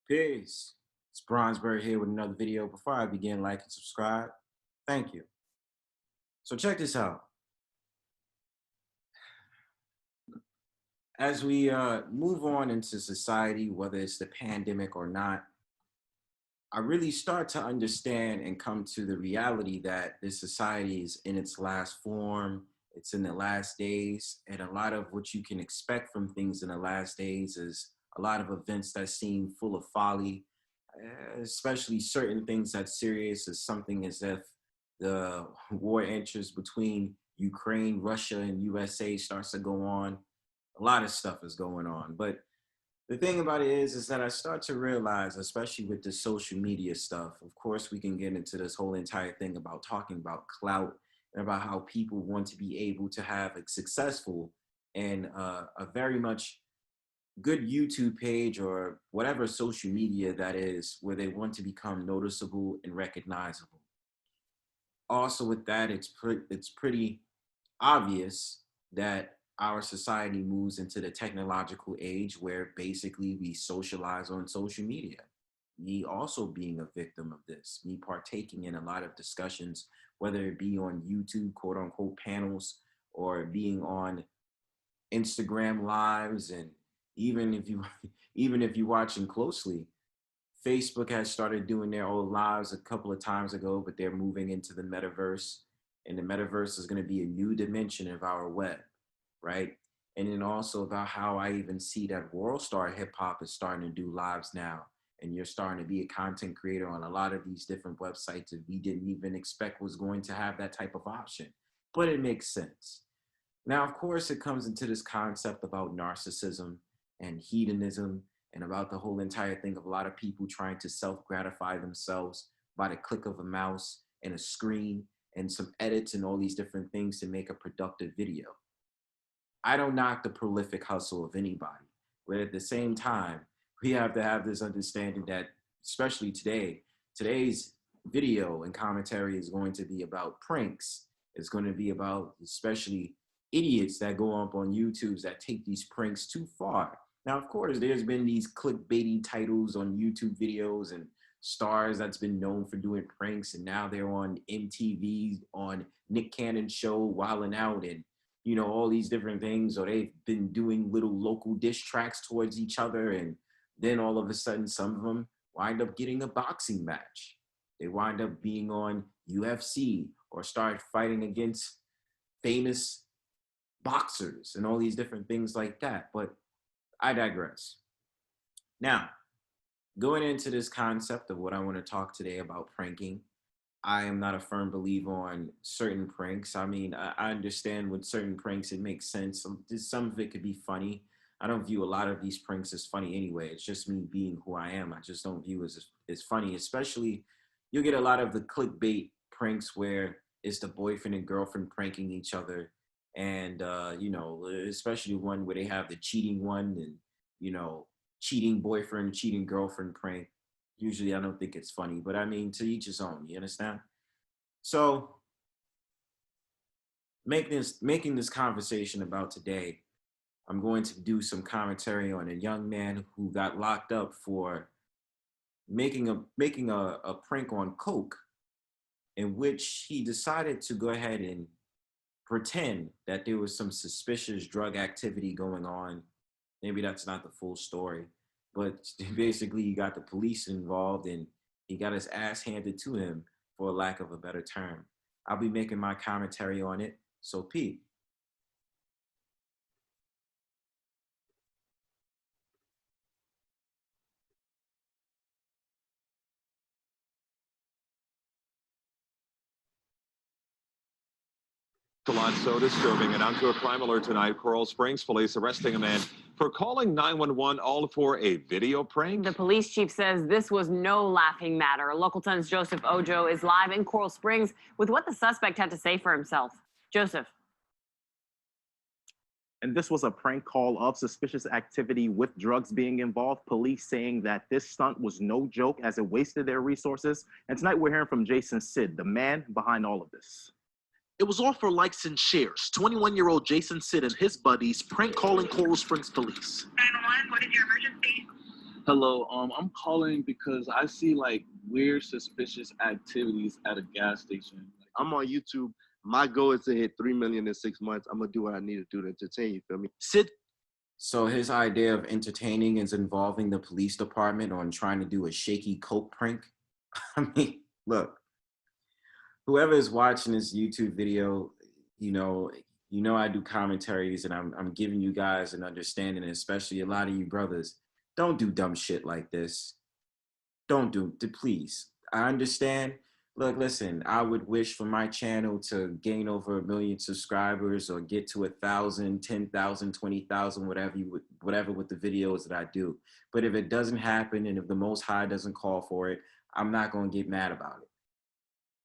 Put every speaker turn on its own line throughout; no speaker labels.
Peace. It's Bronzebird here with another video. Before I begin, like and subscribe. Thank you. So check this out. As we move on into society, whether it's the pandemic or not, I really start to understand and come to the reality that this society is in its last form. It's in the last days, and a lot of what you can expect from things in the last days is a lot of events that seem full of folly, especially certain things that's serious as something as if the war enters between Ukraine, Russia, and USA starts to go on. A lot of stuff is going on. But the thing about it is that I start to realize, especially with the social media stuff, of course, we can get into this whole entire thing about talking about clout and about how people want to be able to have a successful and a very much good YouTube page or whatever social media that is, where they want to become noticeable and recognizable. Also with that, it's pretty obvious that our society moves into the technological age where basically we socialize on social media. Me also being a victim of this, me partaking in a lot of discussions, whether it be on YouTube, quote unquote, panels, or being on Instagram lives, and even if you even if you're watching closely, Facebook has started doing their own lives a couple of times ago, but they're moving into the metaverse, and the metaverse is going to be a new dimension of our web, right? And then also about how I even see that World Star Hip Hop is starting to do lives now, and you're starting to be a content creator on a lot of these different websites that we didn't even expect was going to have that type of option, but it makes sense. Now, of course, it comes into this concept about narcissism and hedonism and about the whole entire thing of a lot of people trying to self-gratify themselves by the click of a mouse and a screen and some edits and all these different things to make a productive video. I don't knock the prolific hustle of anybody, but at the same time, we have to have this understanding that, especially today's video and commentary is going to be about pranks. It's going to be about especially idiots that go up on YouTubes that take these pranks too far. Now, of course, there's been these clickbaity titles on YouTube videos and stars that's been known for doing pranks, and now they're on MTV, on Nick Cannon's show, Wildin' Out, and all these different things, or they've been doing little local diss tracks towards each other, and then all of a sudden, some of them wind up getting a boxing match. They wind up being on UFC or start fighting against famous boxers and all these different things like that. But I digress. Now, going into this concept of what I want to talk today about pranking, I am not a firm believer on certain pranks. I mean, I understand with certain pranks, it makes sense. Some of it could be funny. I don't view a lot of these pranks as funny anyway. It's just me being who I am. I just don't view it as funny, especially you'll get a lot of the clickbait pranks where it's the boyfriend and girlfriend pranking each other. And, especially one where they have the cheating one and, cheating boyfriend, cheating girlfriend prank. Usually I don't think it's funny, but I mean, to each his own, you understand? So making this conversation about today, I'm going to do some commentary on a young man who got locked up for making a prank on coke, in which he decided to go ahead and pretend that there was some suspicious drug activity going on. Maybe that's not the full story, but basically he got the police involved and he got his ass handed to him, for lack of a better term. I'll be making my commentary on it, so Pete.
So disturbing. And onto a crime alert tonight. Coral Springs police arresting a man for calling 911 all for a video prank.
The police chief says this was no laughing matter. Local 10's Joseph Ojo is live in Coral Springs with what the suspect had to say for himself. Joseph.
And this was a prank call of suspicious activity with drugs being involved. Police saying that this stunt was no joke as it wasted their resources. And tonight we're hearing from Jason Sid, the man behind all of this.
It was all for likes and shares. 21-year-old Jason Sid and his buddies prank calling Coral Springs police.
911, what is your emergency? Hello, I'm calling because I see like weird, suspicious activities at a gas station.
I'm on YouTube. My goal is to hit 3 million in 6 months. I'm gonna do what I need to do to entertain you. Feel me?
Sid
So his idea of entertaining is involving the police department on trying to do a shaky coke prank. I mean, look, whoever is watching this YouTube video, you know, I do commentaries and I'm giving you guys an understanding, especially a lot of you brothers. Don't do dumb shit like this. Don't do, please. I understand. Look, listen, I would wish for my channel to gain over 1 million subscribers or get to 1,000, 10,000, 20,000, whatever with the videos that I do. But if it doesn't happen and if the Most High doesn't call for it, I'm not going to get mad about it.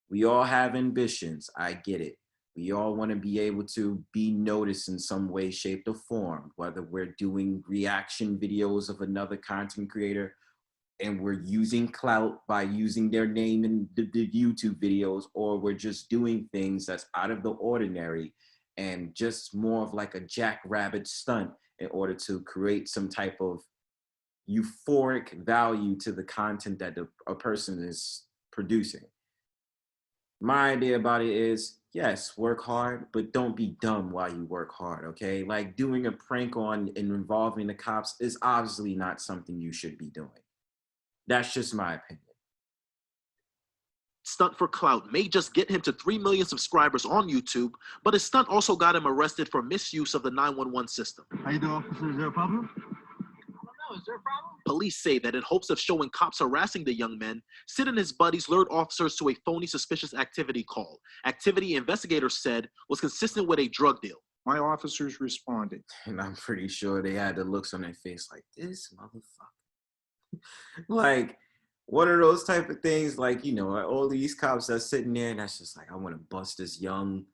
We all have ambitions. I get it. We all want to be able to be noticed in some way, shape, or form, whether we're doing reaction videos of another content creator and we're using clout by using their name in the YouTube videos, or we're just doing things that's out of the ordinary and just more of like a jackrabbit stunt in order to create some type of euphoric value to the content that a person is producing. My idea about it is, yes, work hard, but don't be dumb while you work hard, okay? Like doing a prank on and involving the cops is obviously not something you should be doing. That's just my opinion.
stunt for clout may just get him to 3 million subscribers on YouTube, but his stunt also got him arrested for misuse of the 911 system.
How you doing, officer? Is there a problem?
Is there a problem?
Police say that in hopes of showing cops harassing the young men, Sid and his buddies lured officers to a phony suspicious activity call. Activity investigators said was consistent with a drug deal.
My officers responded.
And I'm pretty sure they had the looks on their face like, this motherfucker. Like, one of those type of things, like, you know, all these cops that's sitting there and that's just like, I want to bust this young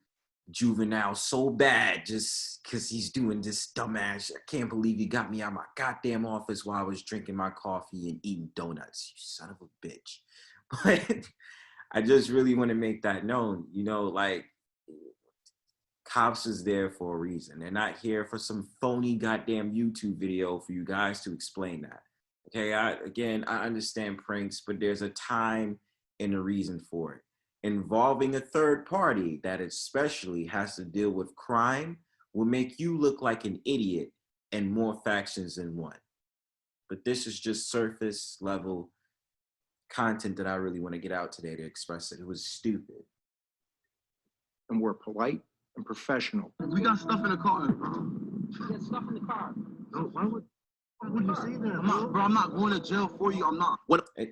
juvenile so bad just because he's doing this dumbass. I can't believe you got me out of my goddamn office while I was drinking my coffee and eating donuts, you son of a bitch. But I just really want to make that known, you know, like, cops is there for a reason. They're not here for some phony goddamn YouTube video for you guys to explain that. Okay, I understand pranks, but there's a time and a reason for it. Involving a third party that especially has to deal with crime will make you look like an idiot and more factions than one. But this is just surface level content that I really want to get out today to express it. It was stupid.
And we're polite and professional.
We got stuff in the car.
We got stuff in the car.
No, why would you say that?
I'm not going to jail for you. I'm not.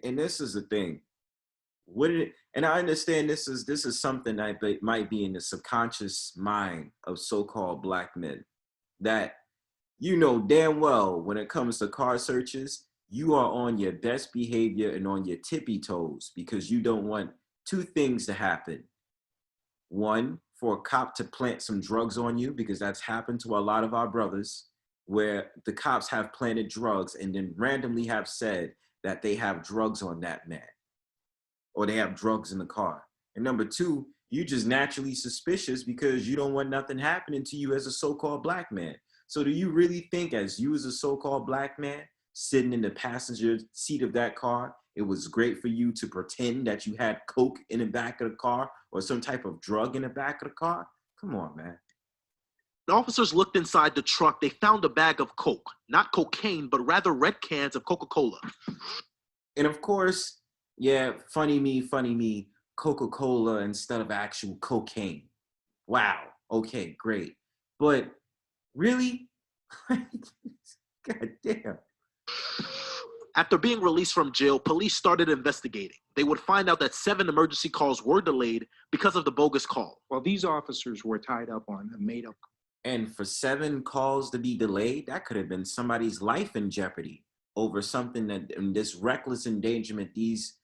And this is the thing. And I understand this is something that might be in the subconscious mind of so-called black men, that you know damn well when it comes to car searches, you are on your best behavior and on your tippy toes because you don't want two things to happen. One, for a cop to plant some drugs on you, because that's happened to a lot of our brothers, where the cops have planted drugs and then randomly have said that they have drugs on that man, or they have drugs in the car. And number two, you just naturally suspicious because you don't want nothing happening to you as a so-called black man. So do you really think, as you as a so-called black man sitting in the passenger seat of that car, it was great for you to pretend that you had coke in the back of the car or some type of drug in the back of the car? Come on, man.
The officers looked inside the truck. They found a bag of coke, not cocaine, but rather red cans of Coca-Cola.
And of course, yeah, funny me, Coca-Cola instead of actual cocaine. Wow, okay, great. But really? God damn.
After being released from jail, police started investigating. They would find out that 7 emergency calls were delayed because of the bogus call.
Well, these officers were tied up on a made-up.
And for 7 calls to be delayed, that could have been somebody's life in jeopardy over something that, in this reckless endangerment these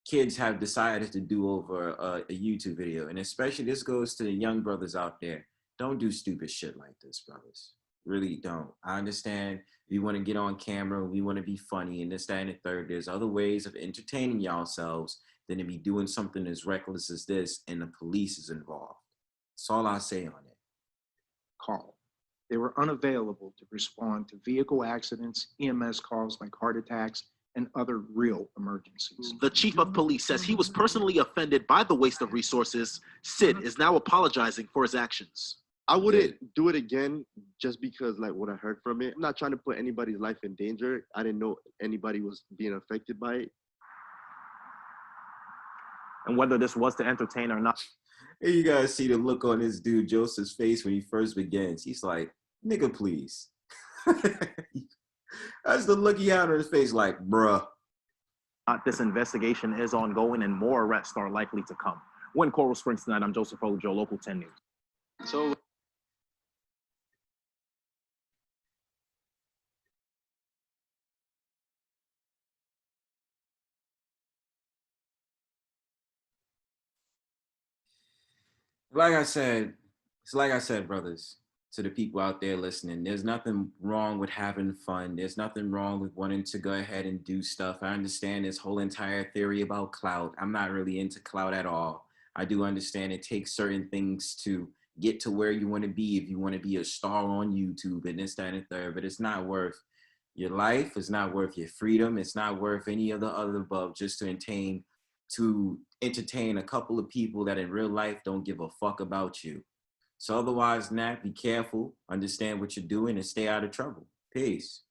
kids have decided to do over a YouTube video. And especially this goes to the young brothers out there. Don't do stupid shit like this, brothers. Really don't. I understand we want to get on camera, we want to be funny and this, that, and the third. There's other ways of entertaining yourselves than to be doing something as reckless as this and the police is involved. That's all I say on it.
Call. They were unavailable to respond to vehicle accidents, EMS calls like heart attacks, and other real emergencies.
The chief of police says he was personally offended by the waste of resources. Sid is now apologizing for his actions.
I wouldn't do it again just because like what I heard from it. I'm not trying to put anybody's life in danger. I didn't know anybody was being affected by it.
And whether this was to entertain or not.
Hey, you guys see the look on this dude Joseph's face when he first begins. He's like, nigga, please. That's the look he had on his face, like, bruh.
This investigation is ongoing and more arrests are likely to come. When Coral Springs tonight, I'm Joseph Ojo, Local 10 News.
So
It's like I said, brothers, to the people out there listening, there's nothing wrong with having fun. There's nothing wrong with wanting to go ahead and do stuff. I understand this whole entire theory about clout. I'm not really into clout at all. I do understand it takes certain things to get to where you want to be. If you want to be a star on YouTube and this, that, and the third, but it's not worth your life. It's not worth your freedom. It's not worth any of the other above just to entertain a couple of people that in real life don't give a fuck about you. So otherwise than that, be careful, understand what you're doing, and stay out of trouble. Peace.